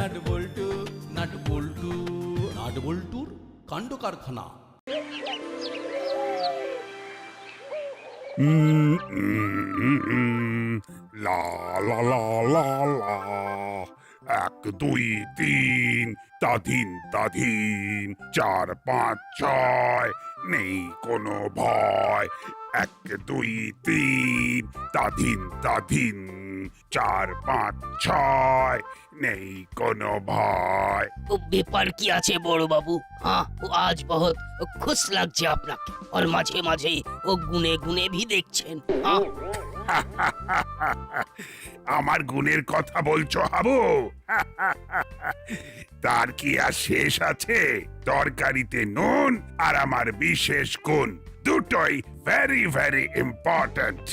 Nut বল্টু nut বল্টু nut বল্টুর কাণ্ড কারখানা। লা লা লা লা লা, 1 2 3 তাধিন তাধিন, 4 5 6 নেই কোনো ভয়। 1 2 3 তাধিন তাধিন, 4 5 6 নেই কোনো ভয়। ও ব্যাপার কি আছে বড় বাবু? हाँ आज बहुत खुश লাগছে আপনাকে, और মাঝে মাঝে ও গুনে গুনে भी দেখছেন। हाँ আমার গুণের কথা বলছো হাবু? তার কি আর শেষ আছে? তরকারিতে নুন আর আমার বিশেষ গুণ দুটোই ভেরি ভেরি ইম্পর্ট্যান্ট।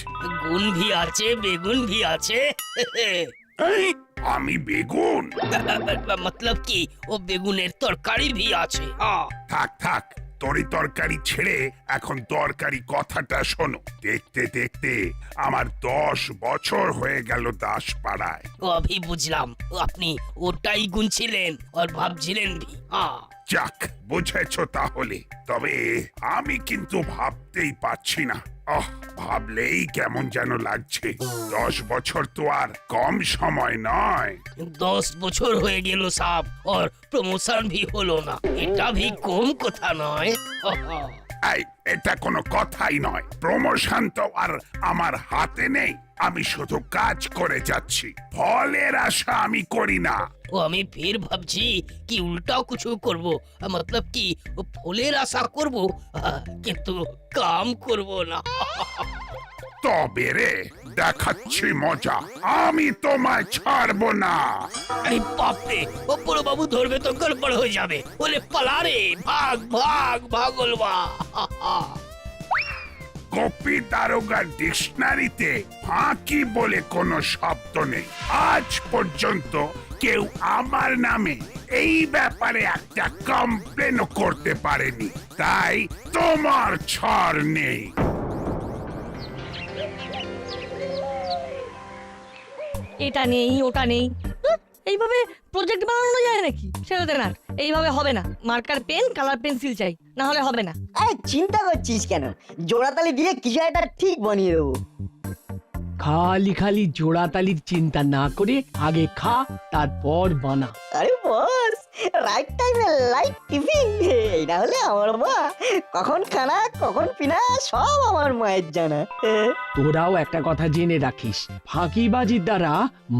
গুণ भी আছে, বেগুন भी আছে। আমি বেগুন? मतलब কি ও বেগুনের তরকারি भी আছে। हाँ থাক থাক, তরি তরকারি ছেড়ে এখন তরকারি কথাটা শোনো। দেখতে দেখতে আমার 10 বছর হয়ে গেল দাসপাড়ায়। ও अभी বুঝলাম, আপনি ওটাই গুনছিলেন আর ভাবছিলেন भी। हाँ যাক, বুঝেছো তাহলে। তবে আমি কিন্তু ভাবতেই পারছি না। ভাবলেই কেমন যেন লাগছে। 10 বছর তো আর কম সময় নয়। 10 বছর হয়ে গেল সাব, और প্রমোশন भी হলো না, এটা भी কম কথা নয়। এই, এটা কোনো কথাই নয়। প্রমোশন তো আর আমার হাতে নেই। আমি শুধু কাজ করে যাচ্ছি, ফলের আশা আমি করি না। ও আমি ফের ভাবছি কি উল্টাও কিছু করব, मतलब কি ফলের আশা করব কিন্তু কাম করব না। তবে রে, দেখাচ্ছি মজা। আমি তোমায় ছাড়বো না। আরে বাপরে, ও বড় বাবু ধরবে তো গড়বড় হয়ে যাবে। বলে পালা রে, ভাগ ভাগ ভাগলবা। কপি দারোগার ডিকশনারিতে ফাঁকি বলে কোনো শব্দ নেই। আজ পর্যন্ত কেউ আমার নামে এই ব্যাপারে একটা কমপ্লেনও করতে পারেনি, তাই তোমার ছাড় নেই। এটা নেই ওটা নেই, এইভাবে প্রজেক্ট বানানো যায় নাকি? সেটাতে না, এইভাবে হবে না। মার্কার পেন, কালার পেন্সিল চাই, না হলে হবে না। আরে চিন্তা করছিস কেন? জোড়াতালি দিয়ে কিছু একটা ঠিক বানিয়ে দেবো। খালি খালি জোড়াতালির চিন্তা না করে আগে খা, তারপর বানা। আরে বস, রাইট টাইমে লাইট টিফিন। এটা হলে আমার মা কখন খানা কখন পিনা সব আমার মায়ের জানা। তোরাও একটা কথা জেনে রাখিস, ফাঁকিবাজির দ্বারা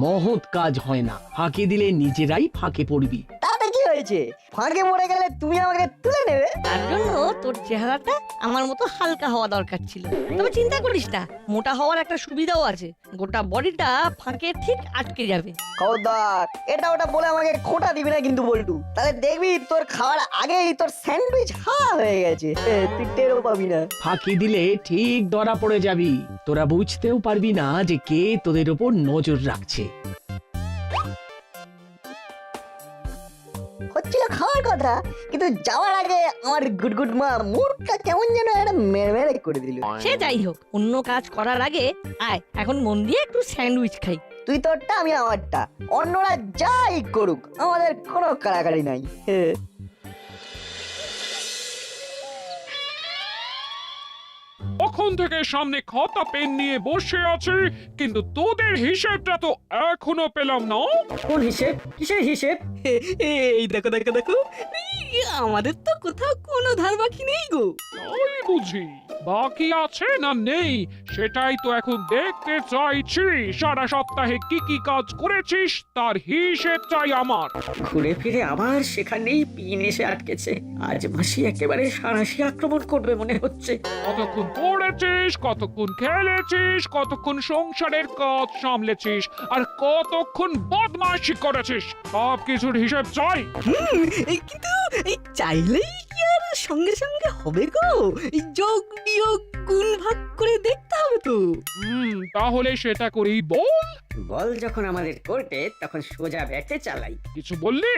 মহৎ কাজ হয় না। ফাঁকি দিলে নিজেরাই ফাঁকে পড়বি। তাতে কি হয়েছে? ফাঁকে পড়ে গেলে তুমি আমাকে তুলে নেবে। তার জন্য তোর চেহারাটা আমার মতো হালকা হওয়া দরকার ছিল। তবে চিন্তা করিস না, মোটা হওয়ার একটা সুবিধাও আছে, গোটা বডিটা ফাঁকে ঠিক আটকে যাবে। খবরদার এটা ওটা বলে আমাকে খোঁটা দিবি না কিন্তু বল্টু, তাহলে দেখবি তোর খাওয়ার আগেই তোর স্যান্ডউইচ হাওয়া হয়ে গেছে, তুই টেরও পাবি না। ফাঁকি দিলে ঠিক ধরা পড়ে যাবি। তোরা বুঝতেও পারবি না যে কে তোদের উপর নজর রাখছে। হচ্ছিল খাওয়ার কথা, কিন্তু যাওয়ার আগে আমার গুডগুড মা মুখটা কেমন যেন একটা মেরে করে দিল। সে যাই হোক, অন্য কাজ করার আগে আয় এখন মন দিয়ে একটু স্যান্ডউইচ খাই। তুই তোরটা আমি আমারটা, অন্যরা যাই করুক আমাদের কোনো কাড়াকাড়ি নাই। কখন থেকে সামনে খাতা পেন নিয়ে বসে আছি, কিন্তু তোদের হিসেবটা তো এখনো পেলাম না। কোন হিসেব? কিসের হিসেব? এই দেখো দেখো দেখো, আমাদের তো কোথাও কোনো ধার বাকি নেই গো। তাই বুঝি? বাকি আছে না নেই সেটাই তো এখন দেখতে চাইছি। সারা সপ্তাহে কি কি কাজ করেছিস তার হিসেব চাই আমার। ঘুরে ফিরে আবার সেখানেই পিন এসে আটকেছে। আজ মাসি একেবারে সারাশি আক্রমণ করবে মনে হচ্ছে। কতক্ষণ পড়েছিস, কতক্ষণ খেলেছিস, কতক্ষণ সংসারের কাজ সামলেছিস, আর কতক্ষণ বদমাইশি করেছিস, সব কিছুর হিসেব চাই। কিন্তু এই চাইলেই কি আর সঙ্গে সঙ্গে হবে গো? এই যোগ বিয়োগ গুণ ভাগ করে দেখতে হবে তো। তাহলে সেটা করেই বল। বল যখন আমাদের কোর্টে তখন সোজা ব্যাটে চালাই। কিছু বললি?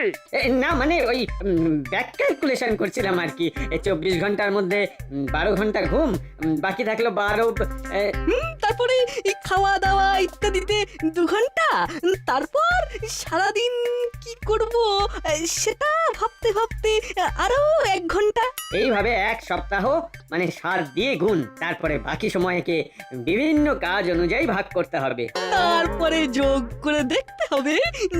না মানে ওই ব্যাক ক্যালকুলেশন করছিলাম আর কি। 24 ঘন্টার মধ্যে 12 ঘন্টা ঘুম, বাকি থাকলো 12। তারপরে এই খাওয়া দাওয়া ইত্যাদিতে 2 ঘন্টা, তারপর সারাদিন কি করব সেটা ভাবতে ভাবতে আরো 1 ঘন্টা। এইভাবে 1 সপ্তাহ মানে 7 দিয়ে গুণ, তারপরে বাকি সময়কে বিভিন্ন কাজ অনুযায়ী ভাগ করতে হবে। তারপরে যোগ করে দেখতে হবে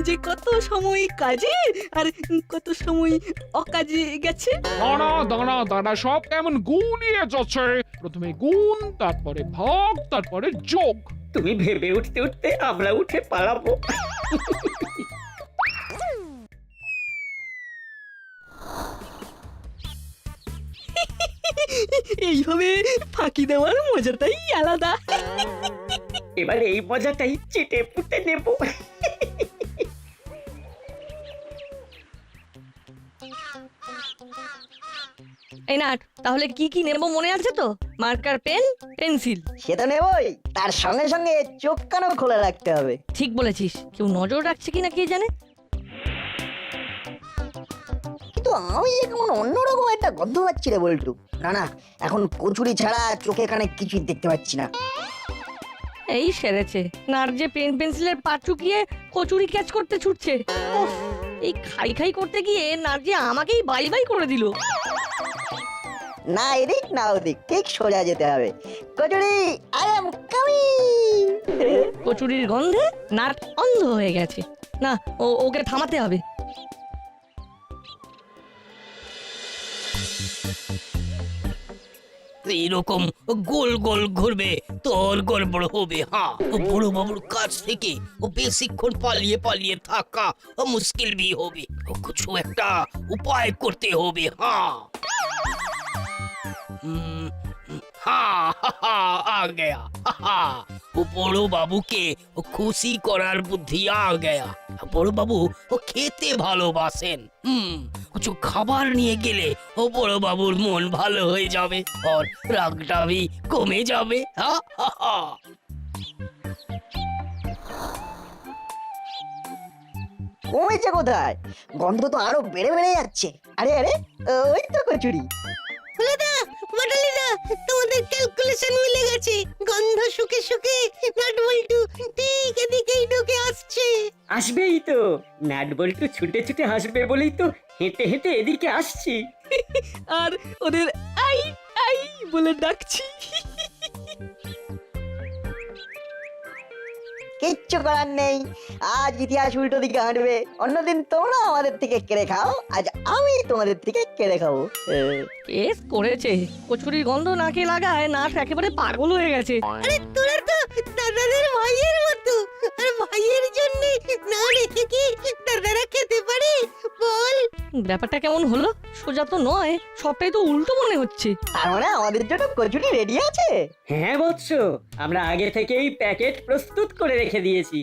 যে কত সময় কাজে আর কত সময় অকাজে গেছে। দাঁড়া দাঁড়া দাঁড়া, সব কেমন গুনিয়ে যাচ্ছে। প্রথমে গুণ, তারপরে ভাগ, তারপরে যোগ। তুমি ভেবে উঠতে উঠতে আমরা উঠে পালাবো। এইভাবে ফাঁকি দেওয়ার মজাটাই আলাদা। এবার এই মজাটাই চেটে পুটে নেব। এই নাট, তাহলে কি কি নেব মনে আছে তো? Marker, pen, pencil. সে তো নেবই, তার সঙ্গে সঙ্গে চোখ কানও খোলা রাখতে হবে। ঠিক বলেছিস, কেউ নজর রাখছে কিনা কে জানে। কিন্তু আমি যে কেমন অন্যরকম একটা গন্ধ পাচ্ছি রে বল্টু। না না, এখন কচুরি ছাড়া চোখে কানে কিছুই দেখতে পাচ্ছি না। এই সেরেছে, নাট যে পেন পেন্সিলের পা চুকিয়ে কচুরি ক্যাচ করতে ছুটছে। উফ, এই খাই খাই করতে গিয়ে নাট যে আমাকেই বাই বাই করে দিল। না এদিক না ওদিক, ঠিক সোজা যেতে হবে। Kachori, I am coming. কচুরির গন্ধে নাট অন্ধ হয়ে গেছে। না, ওকে থামাতে হবে। এইরকম গোল গোল ঘুরবে তোর গড়বড় হবে। হ্যাঁ, বড় বাবুর কাছ থেকে বেশিক্ষণ পালিয়ে পালিয়ে থাকা মুশকিল भी হবে। কিছু একটা উপায় করতে হবে। হ্যাঁ हाँ आ गया। वो বড় বাবুকে খুশি করার বুদ্ধি আ গয়া। বড় বাবু খেতে ভালোবাসেন। কিছু খাবার নিয়ে গেলে ও বড় বাবুর মন ভালো হয়ে যাবে আর রাগটা भी কমে যাবে। কমেছে কোথায়? গন্ধ তো আরো বেড়ে বেড়ে যাচ্ছে। আরে আরে, ওই তো কচুরি। তোমাদের ক্যালকুলেশন মিলে গেছে। গন্ধ শুকে শুকে নাটবল্টু ঠিক এদিকেই ঢুকে আসছে। আসবেই তো, নাট বল্টু ছুটে ছুটে আসবে বলেই তো হেঁটে হেঁটে এদিকে আসছি। আর ওদের আই আই বলে ডাকছি। কিচ্ছু করার নেই, আজ ইতিহাস উল্টো দিকে হাঁটবে। অন্যদিন তোমরা আমাদের থেকে কেড়ে খাও, আজ আমি তোমাদের থেকে কেড়ে খাবো। কেস করেছে, কচুরির গন্ধ নাকে লাগায় নাট একেবারে পাগল হয়ে গেছে। আরে তোরা তো দাদাদের ভাইয়ের মতো, আর ভাইয়ের জন্য না রেখে কি দাদারা খেতে পারে বল? ব্যাপারটা কেমন হলো? সোজা তো নয়, সবটাই তো উল্টো মনে হচ্ছে। তার মানে আমাদের জন্য কচুরি রেডি আছে? হ্যাঁ বৎস, আমরা আগে থেকেই প্যাকেট প্রস্তুত করে রেখে দিয়েছি।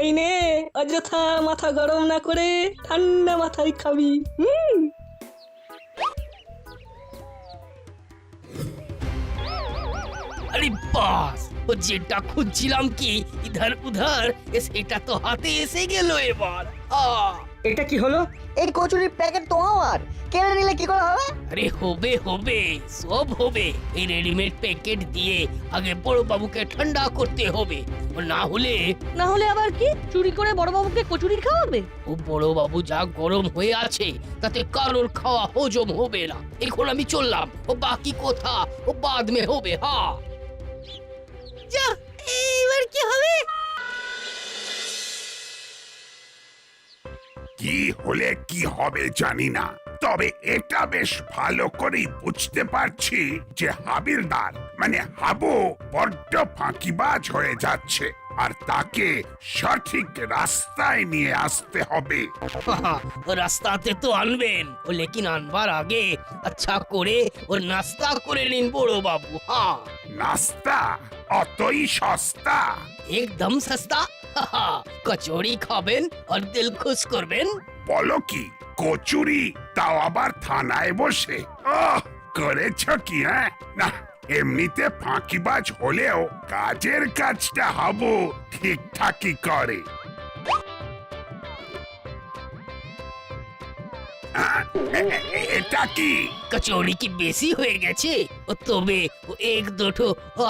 এই নে, অযথা মাথা গরম না করে ঠান্ডা মাথায় খাবি। আরে বাস, ও যেটা খুঁজছিলাম কি ইধার উধার সেটা তো হাতে এসে গেল এবার। এটা কি হলো? এই কচুরির প্যাকেট তো আমার, কেড়ে নিলে কি করে হবে? আরে হবে হবে, সব হবে। এই রেডিমেড প্যাকেট দিয়ে আগে বড় বাবুকে ঠান্ডা করতে হবে। ও না হলে আবার কি, চুরি করে বড়বাবুকে কচুরি খাওয়াবে? ও বড় বাবু যা গরম হয়ে আছে তাতে কারোর খাওয়া হজম হবে না। এখন আমি চললাম, ও বাকি কথা ও বাদ মে হবে। হ্যাঁ যা, এবার কি হবে? কি হলে কি হবে জানি না, তবে এটা বেশ ভালো করেই বুঝতে পারছি যে হাবিলদার মানে হাবু বড্ড ফাঁকিবাজ হয়ে যাচ্ছে, আর তাকে সঠিক রাস্তায় নিয়ে আসতে হবে। রাস্তাতে তো আনবেন, ও লেকিন আনবার আগে আচ্ছা করে ওর নাস্তা করে নিন বড় বাবু। হ্যাঁ, নাস্তা অতই সস্তা? একদম সস্তা। কচুরি খাবেন আর দিল খুশ করবেন। বলো কি, কচুরি তাও আবার থানায় বসে? করেছ কি? হ্যাঁ না, এমনিতে ফাঁকিবাজ হলেও কাজের কাজটা হাবু ঠিকঠাকই করে। এটা কি? কচৌরি কি বেশি হয়ে গেছে? ও তবে এক দুটো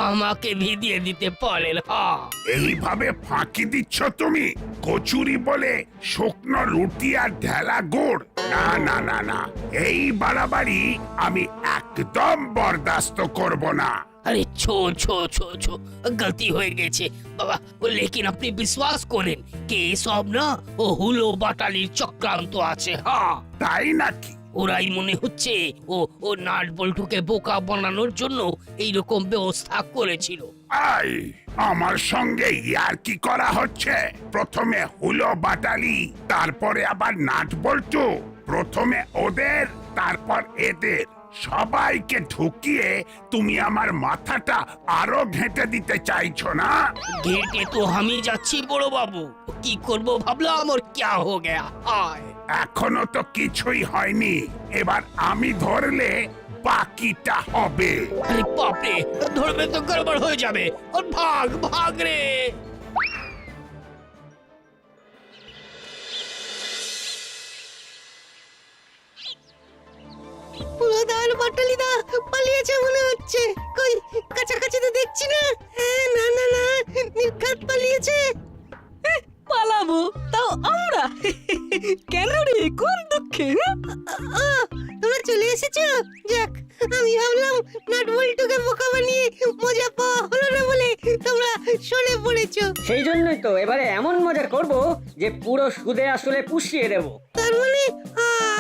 আমাকে ভিদিয়ে দিতে পারেন। হ্যাঁ, এইভাবে ফাঁকি দিচ্ছ তুমি? কচুরি বলে শুকনো রুটি আর ঢেলা গুড়? না না না না, এই বাড়াবাড়ি আমি একদম বরদাস্ত করব না। अरे छो छो छो छो गलती हो গেছে বাবা। लेकिन আপনি বিশ্বাস করেন কে সব না ও হুলো বাটালির চক্রান্ত আছে। হ্যাঁ, তাই নাকি? ওরাই মনে হচ্ছে ও নাট বল্টুকে বোকা বানানোর জন্য এইরকম ব্যবস্থা করেছিল। আই, আমার সঙ্গে ইয়ার কি করা হচ্ছে? প্রথমে হুলো বাটালি, তারপরে আবার নাট বল্টু। প্রথমে ওদের, তারপর এদের, সবাইকে ঢুকিয়ে তুমি আমার মাথাটা আরো ঘেঁটে দিতে চাইছো না? ঘেটে তো আমি যাচ্ছি বড় বাবু, কি করব ভাবলাম আর क्या हो गया। আয়, এখনো তো কিছুই হয়নি, এবার আমি ধরলে বাকিটা হবে। আরে বাপরে, ধরবে তো গড়বড় হয়ে যাবে। আর ভাগ ভাগ রে। পুরোদার বাটালিদা পালিয়েছে মনে হচ্ছে। কই কাছাকাছি তো দেখছি না। না না না, নির্ঘাত পালিয়েছে। পালাবো তাও আমরা? কেন রে, কোন দুঃখে? তোমরা চলে এসেছো? যাক, আমি ভাবলাম নাট বল্টুকে বোকা বানিয়ে মজা পাওয়া হলো না বলে তোমরা সরে পড়েছো। সেই জন্যই তো এবারে এমন মজা করব যে পুরো সুদে আসলে পুষিয়ে দেব। তার মানে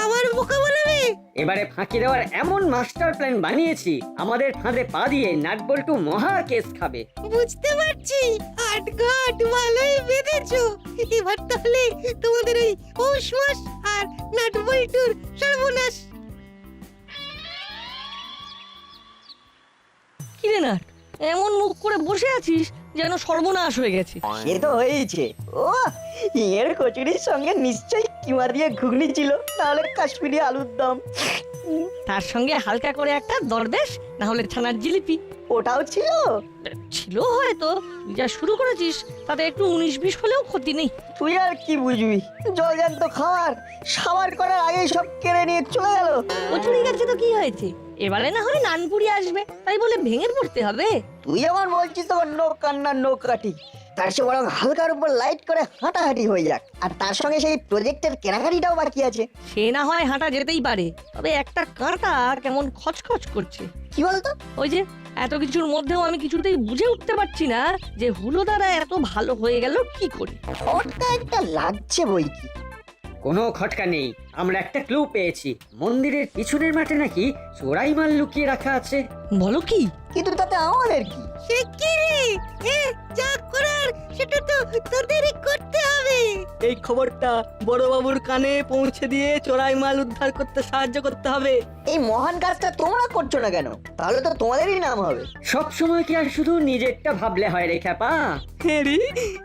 আবার বোকা বানাবে? এবারে ফাঁকি দেওয়ার এমন মাস্টার প্ল্যান বানিয়েছি, আমাদের ফাঁদে পা দিয়ে নাট বল্টু মহা কেস খাবে। বুঝতে পারছি, আটঘাট ভালোই বেঁধেছো। এবার তাহলে তোমাদের ওই পৌষ মাস আর নাট বল্টুর সর্বনাশ। কিরে নাট, এমন মুখ করে বসে আছিস যেন সর্বনাশ হয়ে গেছে। সে তো হয়েছে। ও, এর কচুরির সঙ্গে নিশ্চয়ই কিমা দিয়ে ঘুগনি ছিল, নাহলে কাশ্মীরি আলুর দম। তার সঙ্গে হালকা করে একটা দরবেশ, না হলে ছানার জিলিপি ওটাও ছিল। ছিল হয়তো। তুই যা শুরু করেছিস তাতে একটু 19-20 হলেও ক্ষতি নেই। তুই আর কি বুঝবি, জলজান্ত খাবার সাবার করার আগেই সব কেড়ে নিয়ে চলে গেল। কচুরি গেছে তো কি হয়েছে? এবারে না হয় নানপুরি আসবে, তাই বলে ভেঙে পড়তে হবে? তুই আমার বলছিস তোমার নো কান্না নো কাটি। তার চেয়ে বরং হালকার উপর লাইট করে হাঁটাহাঁটি হয়ে যাক, আর তার সঙ্গে সেই প্রজেক্টের কেনাকাটিটাও বাকি আছে। সে না হয় হাঁটা যেতেই পারে, তবে একটা কাঁটা কেমন খচখচ করছে। কি বলতো? ওই যে এত কিছুর মধ্যেও আমি কিছুতেই বুঝে উঠতে পারছি না যে হুলো দ্বারা এত ভালো হয়ে গেল কি করে। ওটা একটা লাগছে বই কি। কোনো খটকা নেই, আমরা একটা ক্লু পেয়েছি। মন্দিরের পিছনের মাঠে নাকি চোরাই মাল লুকিয়ে রাখা আছে। বলো কি? কিন্তু তাতে আমাদের কি? সে কি রে? যা করার সেটা তো তোদেরই করতে হবে। এই খবরটা বড়বাবুর কানে পৌঁছে দিয়ে চোরাই মাল উদ্ধার করতে সাহায্য করতে হবে। এই মহান কাজটা তোমরা করছো না কেন? তাহলে তো তোমাদেরই নাম হবে। সব সময় কি আর শুধু নিজেরটা ভাবলে হয় রে খ্যাপা? হ্যাঁ রে,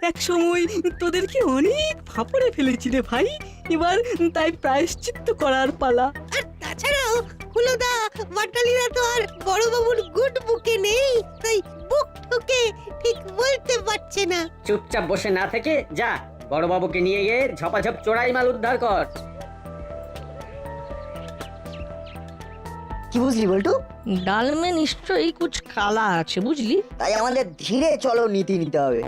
এক সময় তোদেরকে অনেক ফাঁপড়ে ফেলেছি রে ভাই, এবার তাই প্রায়শ্চিত্ত করার পালা। আর তাছাড়াও হুলোদা বাটালিরা তো আর বড়বাবুর গুড বুকে নেই, তাই বুক ঠুকে ঠিক বলতে পারছে না। চুপচাপ বসে না থেকে যা, বড়বাবুকে নিয়ে গিয়ে ঝপাঝপ চোরাই মাল উদ্ধার কর। কি বুঝলি বল্টু? ডাল মে নিশ্চয়ই কুছ কালা আছে, বুঝলি? তাই আমাদের ধীরে চলো নীতি নিতে হবে।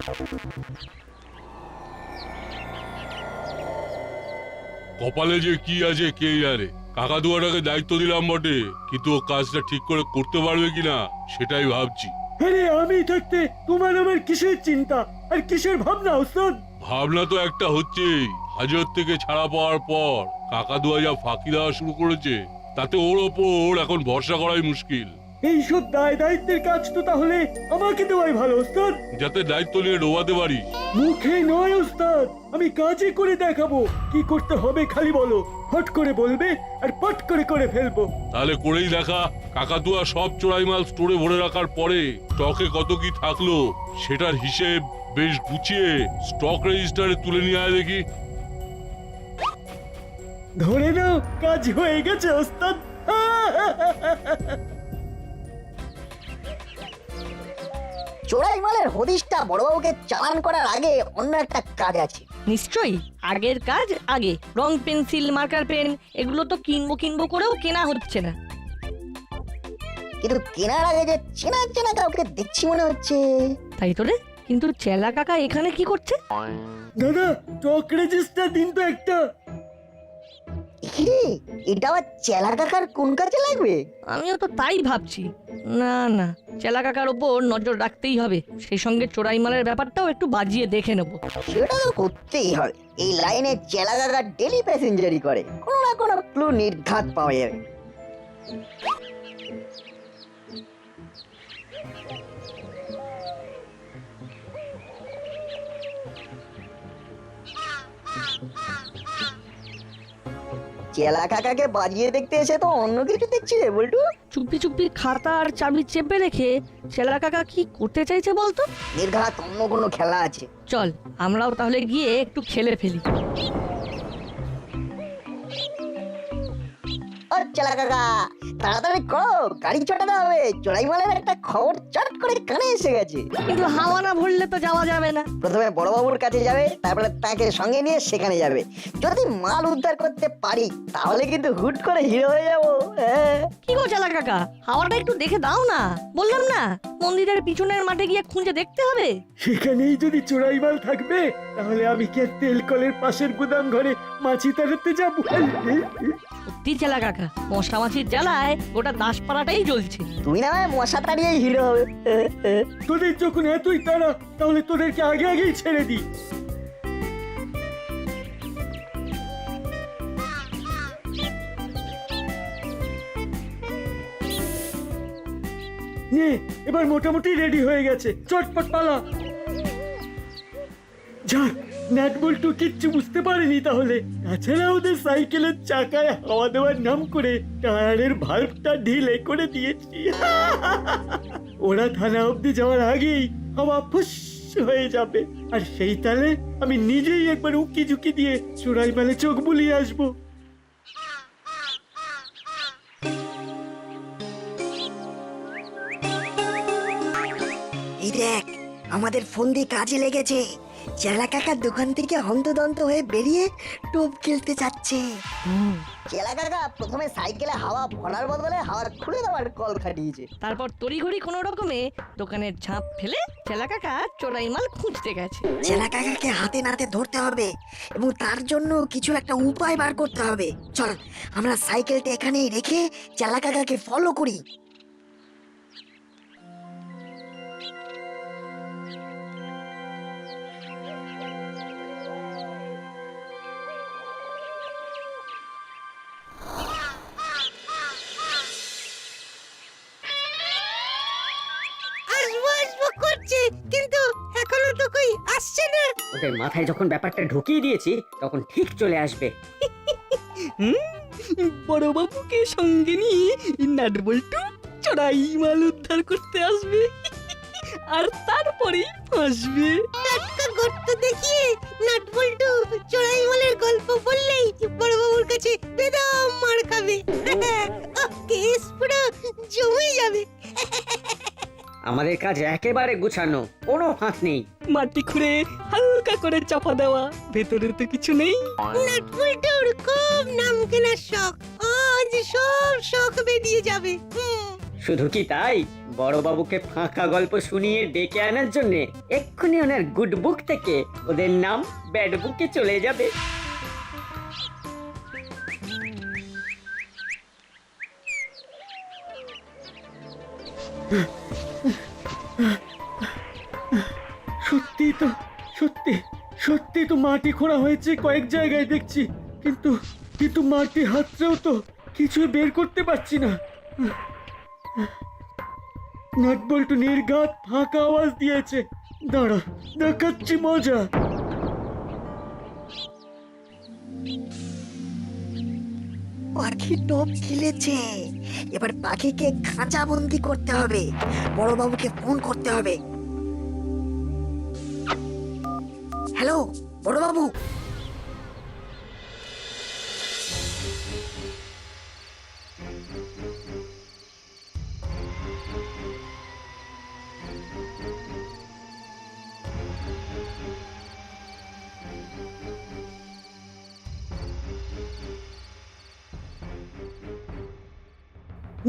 কপালে যে কি আছে কে জানে। কাকাতুয়াটাকে দায়িত্ব দিলাম বটে, কিন্তু ও কাজটা ঠিক করে করতে পারবে কিনা সেটাই ভাবছি। আরে আমি থাকতে তোমার আমার কিসের চিন্তা আর কিসের ভাবনা ওস্তাদ? ভাবনা তো একটা হচ্ছেই, হাজত থেকে ছাড়া পাওয়ার পর কাকাতুয়া যা ফাঁকি দেওয়া শুরু করেছে, তাতে ওর ওপর এখন ভরসা করাই মুশকিল। এইসব দায় দায়িত্বের কাজ তো তাহলে আমাকে দেওয়াই ভালো ওস্তাদ। যাতে দায়িত্ব নিয়ে ডোবাতে পারি। মুখে নয় ওস্তাদ, আমি কাজে করে দেখাবো। কি করতে হবে খালি বলো, হট করে বলবে আর পট করে করে ফেলবো। তাহলে করেই দেখা। কাকাতুয়া সব চোরাই মাল স্টোরে ভরে রাখার পরে স্টকে কত কি থাকলো সেটার হিসেব বেশ গুছিয়ে স্টক রেজিস্টারে তুলে নিয়ে আয় দেখি। ধরে নাও কাজ হয়ে গেছে ওস্তাদ। চোরাই মালের হদিশটা বড়বাবুকে চালান করার আগে অন্য একটা কাজ আছে। নিশ্চয়ই আগের কাজ আগে। রং পেন্সিল মার্কার পেন এগুলো তো কিনবো করেও কেনা হচ্ছে না। কিন্তু কেনার আগে যে চেনা চেনা কাউকে দেখছি মনে হচ্ছে। তাই তো রে, কিন্তু চেলা কাকা এখানে কি করছে? দাদা স্টক রেজিস্টার দিন তো একটা। এ, এটা আবার চেলা কাকার কোন কাজে লাগবে? আমিও তো তাই ভাবছি। না না, চেলা কাকার ওপর নজর রাখতেই হবে, সেই সঙ্গে চোরাই মালের ব্যাপারটাও একটু বাজিয়ে দেখে নেবো। সেটা তো করতেই হবে। এই লাইনে চেলা কাকা ডেলি প্যাসেঞ্জারি করে, কোনো না কোনো ক্লু নির্ঘাত পাওয়া যাবে। চেলা কাকাকে বাজিয়ে দেখতে এসে তো অন্য কিছু দেখছি রে বল্টু। চুপি চুপি খাতা আর চাবি চেপে রেখে চেলা কাকা কি করতে চাইছে বলতো? নির্ঘাত অন্য কোনো খেলা আছে। চল আমরাও তাহলে গিয়ে একটু খেলে ফেলি। ও চেলা কাকা, তাড়াতাড়ি করো, গাড়ি চটাতে হবে। চোরাই মালের একটা খবর চট করে কানে এসে গেছে। কিন্তু হাওয়া না ভরলে তো যাওয়া যাবে না। প্রথমে বড়বাবুর কাছে যাবে, তারপরে তাকে সঙ্গে নিয়ে সেখানে যাবে। যদি মাল উদ্ধার করতে পারি তাহলে কিন্তু হুট করে হিরো হয়ে যাবো। হ্যাঁ। কি গো চেলা কাকা, হাওয়াটা একটু দেখে দাও না। বললাম না মন্দিরের পিছনের মাঠে গিয়ে খুঁজে দেখতে হবে। সেখানেই যদি চোরাই মাল থাকবে তাহলে আমি কি আর তেল কলের পাশের গুদাম ঘরে মাছি তাড়াতে যাবো? সত্যি চেলা কাকা, মশা মাছির জ্বালায় গোটা দাসপাড়াটাই জ্বলছে। তুই না হয় মশা তাড়িয়ে হিরো হবে। তোদের যখন এতই তাড়া তাহলে তোদেরকে আগে আগেই ছেড়ে দিই। নে, এবার মোটামুটি রেডি হয়ে গেছে, চটপট পালা। যাক, নাট বল্টু কিচ্ছু বুঝতে পারেনি তাহলে। তাছাড়া ওদের সাইকেলের চাকায় হাওয়া দেওয়ার নাম করে টায়ারের ভাল্বটা ঢিলে করে দিয়েছি। ওরা থানা অবধি যাওয়ার আগেই হাওয়া ফুস হয়ে যাবে, আর সেই তালে আমি নিজেই একবার উকি ঝুঁকি দিয়ে চোরাই মালে চোখ বুলিয়ে আসবো। এই দেখ, আমাদের ফন্দি কাজে লেগেছে। চেলা কাকার দোকান থেকে হন্তদন্ত হয়ে বেরিয়ে টোপ খেলতে যাচ্ছে। চেলা কাকা প্রথমে সাইকেলে হাওয়া ভরার বদলে হাওয়ার খুলে দেওয়ার কল খাটিয়েছে। তারপর তড়িঘড়ি কোনো রকমে দোকানের ঝাঁপ ফেলে চেলা কাকা চোরাই মাল খুঁজতে গেছে। চেলা কাকাকে হাতে নাতে ধরতে হবে এবং তার জন্য কিছু একটা উপায় বার করতে হবে। চল আমরা সাইকেলটা এখানেই রেখে চেলা কাকাকে ফলো করি। আসবো আসবো করছে, কিন্তু এখনো তো কই আসছে না। ওদের মাথায় যখন ব্যাপারটা ঢুকিয়ে দিয়েছি তখন ঠিক চলে আসবে। বড় বাবুকে সঙ্গে নিয়ে নাট বল্টু চোরাই মাল উদ্ধার করতে আসবে, আর তারপরেই ফাঁসবে। টাটকা গর্ত দেখিয়ে নাট বল্টু চোরাই মালের গল্প বললেই বড়বাবুর কাছে বেদম মার খাবে। কেস পুরো জমে যাবে। আমাদের কাজ একেবারে গুছানো, কোনো ফাঁক নেই। মাটি খুঁড়ে হালকা করে চাপা দেওয়া, ভেতরে তো কিছু নেই। নাট বল্টুর খুব নাম কেনার শখ, আজ সব শখ বেরিয়ে যাবে। শুধু কি তাই, বড়বাবুকে ফাঁকা গল্প শুনিয়ে ডেকে আনার জন্য এক্ষুনি ওনার গুড বুক থেকে ওদের নাম ব্যাড বুকে চলে যাবে। সত্যি তো, সত্যি তো মাটি খোঁড়া হয়েছে কয়েক জায়গায় দেখছি, কিন্তু মাটি হাতছেও তো কিছু বের করতে পারছি না। নাট বল্টু নির্ঘাত ফাঁকা আওয়াজ দিয়েছে। দাঁড়া, দেখাচ্ছি মজা। পাখি টোপ খেলেছে, এবার পাখিকে খাঁচা বন্দি করতে হবে। বড়বাবুকে ফোন করতে হবে। হ্যালো বড়বাবু।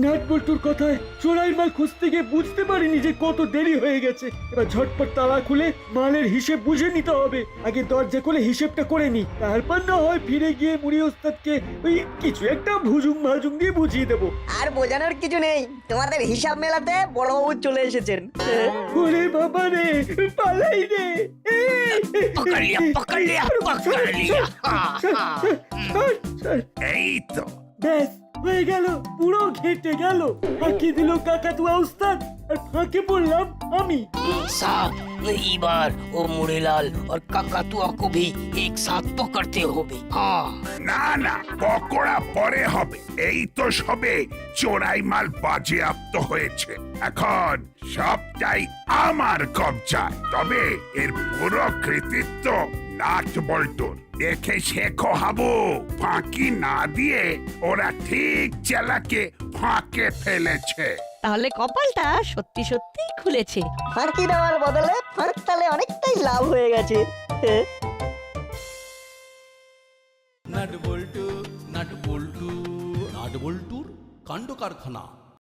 নাট বল্টুর কথায় চোরাই মাল খুঁজতে গিয়ে বুঝতে পারিনি যে কত দেরি হয়ে গেছে। এবার ঝটপট তালা খুলে মালের হিসেব বুঝে নিতে হবে। আগে দরজা খুলে হিসেবটা করে নি, তারপর না হয় ফিরে গিয়ে মুড়ি ওস্তাদকে ওই কিছু একটা ভুজুং ভাজুং দিয়ে বুঝিয়ে দেবো। আর বোঝানোর কিছু নেই, তোমাদের হিসাব মেলাতে বড়বাবু চলে এসেছেন। ওরে বাবা রে, পালাই রে। पकड़ लिया पकड़ लिया पकड़ लिया हाँ, हाँ। এই তো ব্যাস হয়ে গেল, পুরো ঘেটে গেল। ফাঁকি দিল কাকাতুয়া উস্তাদ আর ফাঁকে পড়লাম আমি। साहब ई बार वो मुड़ेलाल और काकातुआ को भी एक साथ पकड़ते होंगे। हाँ না না, পকোড়া পরে হবে। এই তো সবে চোরাই মাল বাজেয়াপ্ত হয়েছে, এখন সবটাই আমার কবজায়। তবে এর পুরো কৃতিত্ব নাট বল্টুর। দেখে শেখো হাবু, ফাঁকি না দিয়ে ওরা ঠিক চেলাকে ফাঁকে ফেলেছে। তাহলে কপালটা সত্যি সত্যি খুলেছে। ফাঁকি দেওয়ার বদলে ফাঁক তালে অনেকটাই লাভ হয়ে গেছে। নাট বল্টু নাট বল্টু নাট বল্টুর কাণ্ড কারখানা।